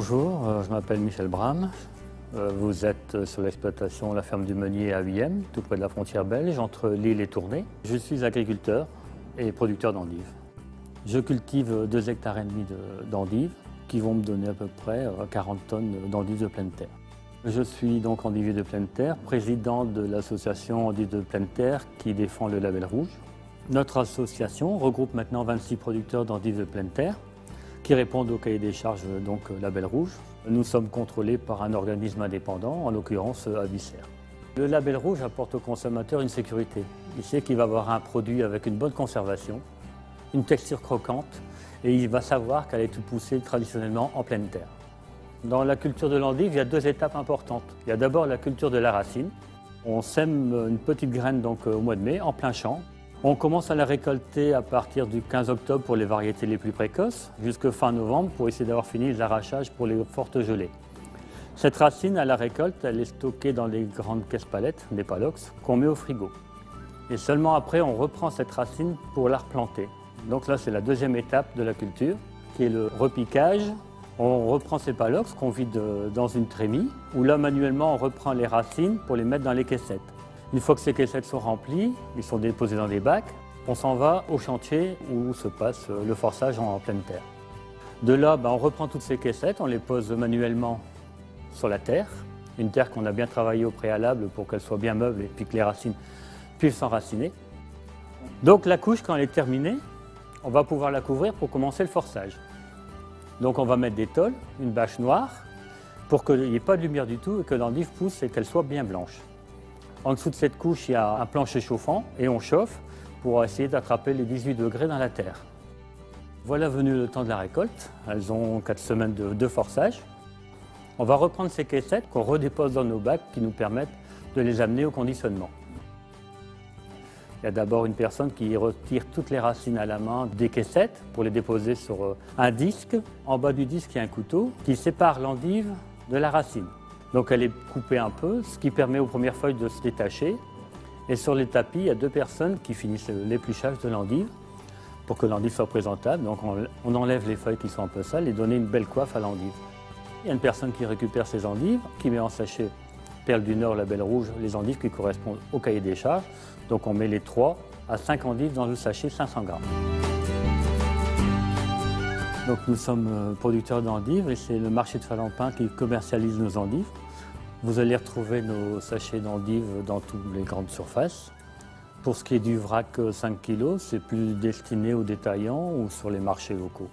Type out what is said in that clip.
Bonjour, je m'appelle Michel Bram. Vous êtes sur l'exploitation La Ferme du Meunier à Huyem, tout près de la frontière belge, entre Lille et Tournai. Je suis agriculteur et producteur d'endives. Je cultive 2,5 hectares d'endives qui vont me donner à peu près 40 tonnes d'endives de pleine terre. Je suis donc endivier de pleine terre, président de l'association Endives de pleine terre qui défend le label rouge. Notre association regroupe maintenant 26 producteurs d'endives de pleine terre qui répondent au cahier des charges donc label rouge. Nous sommes contrôlés par un organisme indépendant, en l'occurrence Avicer. Le label rouge apporte au consommateur une sécurité. Il sait qu'il va avoir un produit avec une bonne conservation, une texture croquante et il va savoir qu'elle est poussée traditionnellement en pleine terre. Dans la culture de l'endive, il y a deux étapes importantes. Il y a d'abord la culture de la racine. On sème une petite graine donc, au mois de mai, en plein champ. On commence à la récolter à partir du 15 octobre pour les variétés les plus précoces, jusqu'à fin novembre pour essayer d'avoir fini l'arrachage pour les fortes gelées. Cette racine, à la récolte, elle est stockée dans les grandes caisses palettes, des palox, qu'on met au frigo. Et seulement après, on reprend cette racine pour la replanter. Donc là, c'est la deuxième étape de la culture, qui est le repiquage. On reprend ces palox qu'on vide dans une trémie, où là, manuellement, on reprend les racines pour les mettre dans les caissettes. Une fois que ces caissettes sont remplies, ils sont déposés dans des bacs, on s'en va au chantier où se passe le forçage en pleine terre. De là, on reprend toutes ces caissettes, on les pose manuellement sur la terre, une terre qu'on a bien travaillée au préalable pour qu'elle soit bien meuble et puis que les racines puissent s'enraciner. Donc la couche, quand elle est terminée, on va pouvoir la couvrir pour commencer le forçage. Donc on va mettre des tôles, une bâche noire, pour qu'il n'y ait pas de lumière du tout et que l'endive pousse et qu'elle soit bien blanche. En dessous de cette couche, il y a un plancher chauffant et on chauffe pour essayer d'attraper les 18 degrés dans la terre. Voilà venu le temps de la récolte. Elles ont 4 semaines de forçage. On va reprendre ces caissettes qu'on redépose dans nos bacs qui nous permettent de les amener au conditionnement. Il y a d'abord une personne qui retire toutes les racines à la main des caissettes pour les déposer sur un disque. En bas du disque, il y a un couteau qui sépare l'endive de la racine. Donc elle est coupée un peu, ce qui permet aux premières feuilles de se détacher. Et sur les tapis, il y a 2 personnes qui finissent l'épluchage de l'endive pour que l'endive soit présentable. Donc on enlève les feuilles qui sont un peu sales et donner une belle coiffe à l'endive. Il y a une personne qui récupère ces endives, qui met en sachet Perle du Nord, label rouge, les endives qui correspondent au cahier des charges. Donc on met les 3 à 5 endives dans le sachet 500 grammes. Donc nous sommes producteurs d'endives et c'est le marché de Falampin qui commercialise nos endives. Vous allez retrouver nos sachets d'endives dans toutes les grandes surfaces. Pour ce qui est du vrac 5 kg, c'est plus destiné aux détaillants ou sur les marchés locaux.